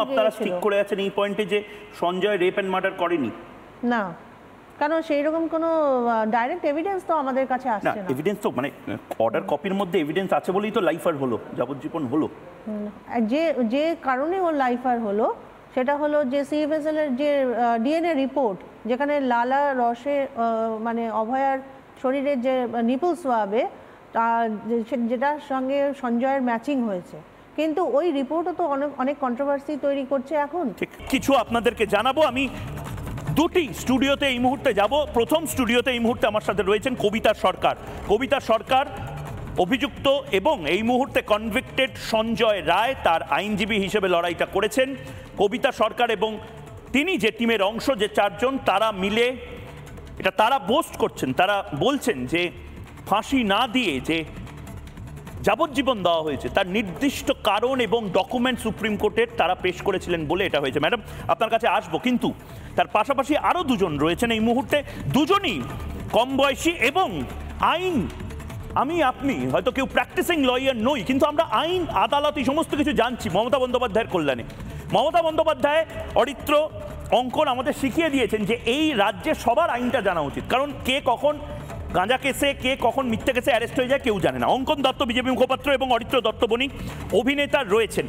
আপনারা ঠিক করে আছেন এই পয়েন্টে যে সঞ্জয় রেপ এন্ড মার্ডার করেনি? না, কারণ সেই রকম কোনো ডাইরেক্ট এভিডেন্স তো আমাদের কাছে আসছে না। এভিডেন্স তো মানে অর্ডার কপির মধ্যে এভিডেন্স আছে বলেই তো লাইফার হলো, যাবজ্জীবন হলো। যে কারণে ওর লাইফার হলো সেটা হলো যে সিএফএসএল এর যে ডিএনএ রিপোর্ট, যেখানে লালা রসে মানে অভয়ার শরীরের যে নিপল সোয়াবে যেটার সঙ্গে সঞ্জয়ের ম্যাচিং হয়েছে, কিন্তু ওই রিপোর্টও তো অনেক কন্ট্রোভার্সি তৈরি করছে এখন। ঠিক কিছু আপনাদেরকে জানাবো। আমি দুটি স্টুডিওতে এই মুহূর্তে যাব। প্রথম স্টুডিওতে এই মুহূর্তে আমার সাথে রয়েছেন কবিতা সরকার। কবিতা সরকার অভিযুক্ত এবং এই মুহূর্তে কনভিক্টেড সঞ্জয় রায়, তার আইনজীবী হিসেবে লড়াইটা করেছেন। কবিতা সরকার এবং তিনি যে টিমের অংশ, যে চারজন, তারা মিলে এটা তারা বোস্ট করছেন, তারা বলছেন যে ফাঁসি না দিয়ে যে যাবজ্জীবন দেওয়া হয়েছে তার নির্দিষ্ট কারণ এবং ডকুমেন্ট সুপ্রিম কোর্টের তারা পেশ করেছিলেন বলে এটা হয়েছে। ম্যাডাম, আপনার কাছে আসবো, কিন্তু তার পাশাপাশি আরও দুজন রয়েছেন এই মুহূর্তে, দুজনই কম বয়সী এবং আইন, আপনি হয়তো কেউ প্র্যাকটিসিং লয়ার নই, কিন্তু আমরা আইন, আদালত এই সমস্ত কিছু জানছি মমতা বন্দ্যোপাধ্যায়ের কল্যাণে। মমতা বন্দ্যোপাধ্যায়, অরিত্র, অঙ্কন আমাদের শিখিয়ে দিয়েছেন যে এই রাজ্যে সবার আইনটা জানা উচিত, কারণ কে কখন গাঁজা কেসে, কে কখন মিথ্যে কেসে অ্যারেস্ট হয়ে যায় কেউ জানে না। অঙ্কন দত্ত বিজেপি মুখপাত্র এবং অরিত্র দত্ত বণিক অভিনেতা রয়েছেন।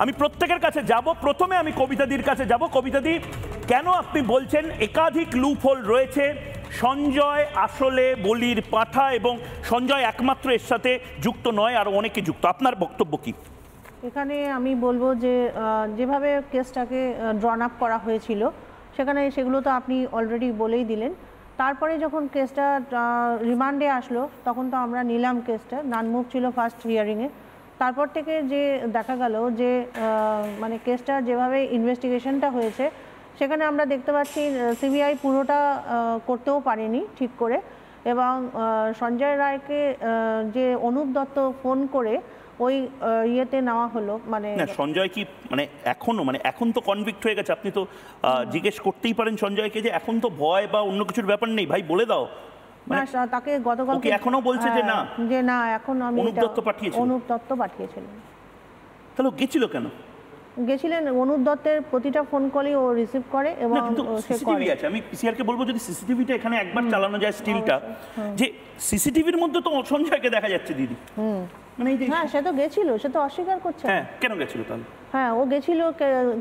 আমি প্রত্যেকের কাছে যাব। প্রথমে আমি কবিতাদির কাছে যাব। কবিতাদি, কেন আপনি বলছেন একাধিক লুপহোল রয়েছে, সঞ্জয় আসলে বলির পাঁঠা এবং সঞ্জয় একমাত্র এর সাথে যুক্ত নয়, আরও অনেকে যুক্ত? আপনার বক্তব্য কি? এখানে আমি বলবো যে যেভাবে কেসটাকে ড্রন আপ করা হয়েছিল সেখানে সেগুলো তো আপনি অলরেডি বলেই দিলেন। তারপরে যখন কেসটা রিমান্ডে আসলো তখন তো আমরা নিলাম কেসটা, নানমুখ ছিল ফার্স্ট হিয়ারিংয়ে। তারপর থেকে যে দেখা গেল যে মানে কেসটা যেভাবে ইনভেস্টিগেশনটা হয়েছে সেখানে আমরা দেখতে পাচ্ছি সিবিআই পুরোটা করতেও পারেনি ঠিক করে, এবং সঞ্জয় রায়কে যে অনুপ দত্ত ফোন করে ওই ইয়েতে নেওয়া হলো, মানে সঞ্জয় কি মানে এখনো, মানে এখন তো কনভিক্ট হয়ে গেছে, আপনি তো জিজ্ঞেস করতেই পারেন সঞ্জয়কে যে এখন তো ভয় বা অন্য কিছুর ব্যাপার নেই, ভাই বলে দাও। তাকে গতকালকে এখনো বলছে যে না এখন আমি অনুপ দত্ত পাঠিয়েছিলেন। তাহলে গেছিল কেন? গেছিলেন, অনুপ দত্তের প্রতিটা ফোন কলই ও রিসিভ করে এবং সিসিটিভি আছে। আমি পিসিআর কে বলবো যদি সিসিটিভিটা এখানে একবার চালানো যায়, স্টিলটা, যে সিসিটিভির মধ্যে তো সঞ্জয়কে দেখা যাচ্ছে দিদি। মানে হ্যাঁ, সে তো গেছিল, সে তো অস্বীকার করছে। হ্যাঁ, কেন গেছিল তাহলে? হ্যাঁ, ও গেছিল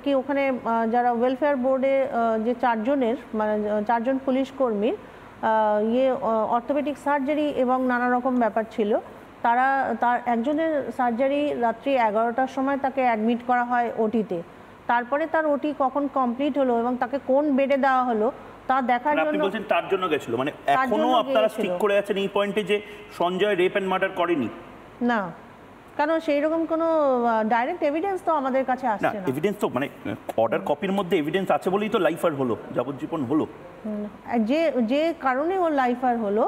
কি ওখানে যারা ওয়েলফেয়ার বোর্ডে যে চারজনের, মানে চারজন পুলিশ কর্মীর অর্থোপেডিক সার্জারি এবং নানা রকম ব্যাপার ছিল, তার একজনের সার্জারি রাত্রি 11টার সময় তাকে অ্যাডমিট করা হয় ওটিতে। তারপরে তার ওটি কখন কমপ্লিট হলো এবং তাকে কোন বেডে দেওয়া হলো তা দেখার জন্য। আপনি বলছেন তার জন্য গেছিল, মানে এখনো আপনারা ঠিক করে আছেন এই পয়েন্টে যে সঞ্জয় রেপ এন্ড মার্ডার করেনি? না, কারণ সেই রকম কোনো ডাইরেক্ট এভিডেন্স তো আমাদের কাছে আসছে না। এভিডেন্স তো মানে অর্ডার কপির মধ্যে এভিডেন্স আছে বলেই তো লাইফার হলো, যাবজ্জীবন হলো। যে কারণে ওর লাইফার হলো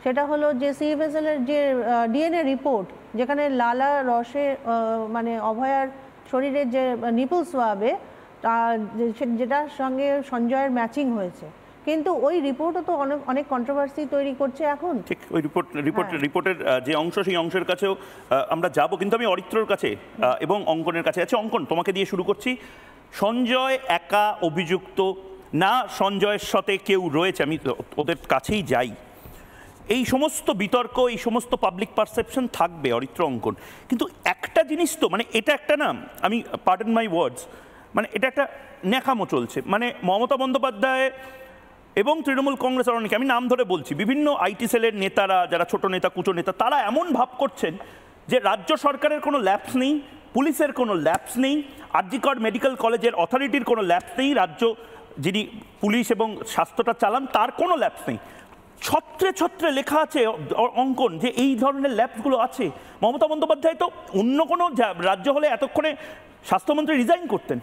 সেটা হলো যে সিএফএসএল এর যে ডিএনএ রিপোর্ট, যেখানে লালা রসে মানে অভয়ার শরীরের যে নিপল সোয়াবে যেটার সঙ্গে সঞ্জয়ের ম্যাচিং হয়েছে, কিন্তু ওই রিপোর্টও তো অনেক কন্ট্রোভার্সি তৈরি করছে এখন। ঠিক, ওই রিপোর্টের যে অংশ, সেই অংশের কাছেও আমরা যাব, কিন্তু আমি অরিত্রর কাছে এবং অঙ্কনের কাছে আছি। অঙ্কন, তোমাকে দিয়ে শুরু করছি। সঞ্জয় একা অভিযুক্ত না, সঞ্জয়ের সাথে কেউ রয়েছে? আমি ওদের কাছেই যাই। এই সমস্ত বিতর্ক, এই সমস্ত পাবলিক পারসেপশন থাকবে, অরিত্র, অঙ্কন, কিন্তু একটা জিনিস তো, মানে এটা একটা না, আমি পার্ডন মাই ওয়ার্ডস, মানে এটা একটা ন্যাকামো চলছে। মানে মমতা বন্দ্যোপাধ্যায় এবং তৃণমূল কংগ্রেসের অনেকে, আমি নাম ধরে বলছি, বিভিন্ন আইটি সেলের নেতারা, যারা ছোট নেতা, কুচো নেতা, তারা এমন ভাব করছেন যে রাজ্য সরকারের কোনো ল্যাপস নেই, পুলিশের কোনো ল্যাপস নেই, আরজিকর মেডিকেল কলেজের অথরিটির কোনো ল্যাপস নেই, রাজ্য যিনি পুলিশ এবং স্বাস্থ্যটা চালান তার কোনো ল্যাপস নেই। ছত্রে ছত্রে লেখা আছে, অঙ্কন, যে এই ধরনের ল্যাপসগুলো আছে। মমতা বন্দ্যোপাধ্যায় তো অন্য কোনো রাজ্য হলে এতক্ষণে স্বাস্থ্যমন্ত্রী রিজাইন করতেন।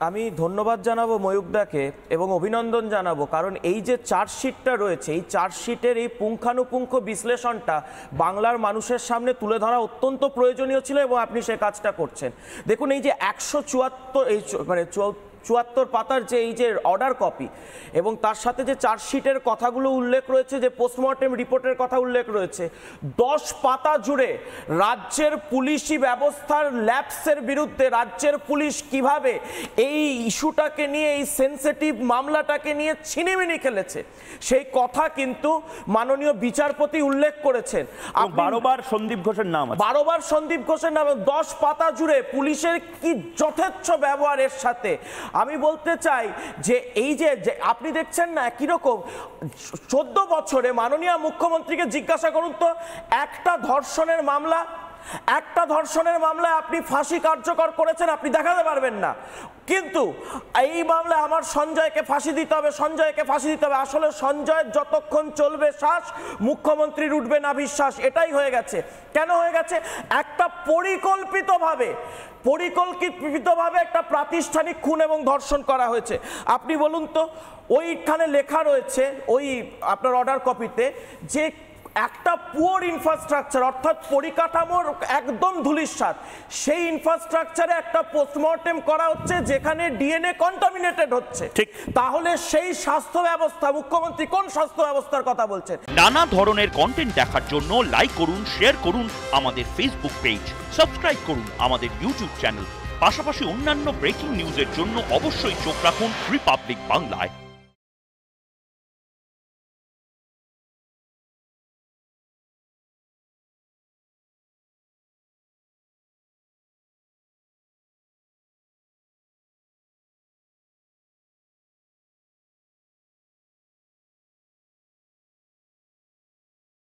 আমি ধন্যবাদ জানাবো ময়ূকদাকে এবং অভিনন্দন জানাবো, কারণ এই যে চার্জশিটটা রয়েছে, এই চার্জশিটের এই পুঙ্খানুপুঙ্খ বিশ্লেষণটা বাংলার মানুষের সামনে তুলে ধরা অত্যন্ত প্রয়োজনীয় ছিল এবং আপনি সে কাজটা করছেন। দেখুন, এই যে 174 মানে 74 পাতার যে এই যে অর্ডার কপি এবং তার সাথে যে চার্জশিটের কথাগুলো উল্লেখ রয়েছে, যে পোস্টমর্টেম রিপোর্টের কথা উল্লেখ রয়েছে, 10 পাতা জুড়ে রাজ্যের পুলিশি ব্যবস্থার ল্যাপসের বিরুদ্ধে রাজ্যের পুলিশ কিভাবে এই ইস্যুটাকে নিয়ে, এই সেন্সিটিভ মামলাটাকে নিয়ে ছিনিমিনি খেলেছে, সেই কথা কিন্তু মাননীয় বিচারপতি উল্লেখ করেছেন। 12 বার সন্দীপ ঘোষের নাম আছে, 12 বার সন্দীপ ঘোষের নামে 10 পাতা জুড়ে পুলিশের কি যথেচ্ছ ব্যবহারের সাথে। আমি বলতে চাই যে এই যে আপনি দেখছেন না কিরকম 14 বছরে মাননীয় মুখ্যমন্ত্রীকে জিজ্ঞাসা করুন তো, একটা ধর্ষণের মামলায় আপনি ফাঁসি কার্যকর করেছেন, আপনি দেখাতে পারবেন না। কিন্তু এই মামলায় আমার সঞ্জয়কে ফাঁসি দিতে হবে, সঞ্জয়কে ফাঁসি দিতে হবে। আসলে সঞ্জয়ের যতক্ষণ চলবে শ্বাস, মুখ্যমন্ত্রীর উঠবে না বিশ্বাস। এটাই হয়ে গেছে। কেন হয়ে গেছে? একটা পরিকল্পিতভাবে একটা প্রাতিষ্ঠানিক খুন এবং ধর্ষণ করা হয়েছে। আপনি বলুন তো, ওইখানে লেখা রয়েছে ওই আপনার অর্ডার কপিতে যে একটা পুয়ার ইনফ্রাস্ট্রাকচার, অর্থাৎ পরিকাঠামোর একদম ধূলিসাৎ, সেই ইনফ্রাস্ট্রাকচারে একটা পোস্টমর্টেম করা হচ্ছে যেখানে ডিএনএ কন্টামিনেটেড হচ্ছে। ঠিক। তাহলে সেই স্বাস্থ্য ব্যবস্থা, মুখ্যমন্ত্রী কোন স্বাস্থ্য ব্যবস্থার কথা বলছেন? নানা ধরনের কন্টেন্ট দেখার জন্য লাইক করুন, শেয়ার করুন আমাদের ফেসবুক পেজ, সাবস্ক্রাইব করুন আমাদের ইউটিউব চ্যানেল। পাশাপাশি অন্যান্য ব্রেকিং নিউজের জন্য অবশ্যই চোখ রাখুন রিপাবলিক বাংলায়।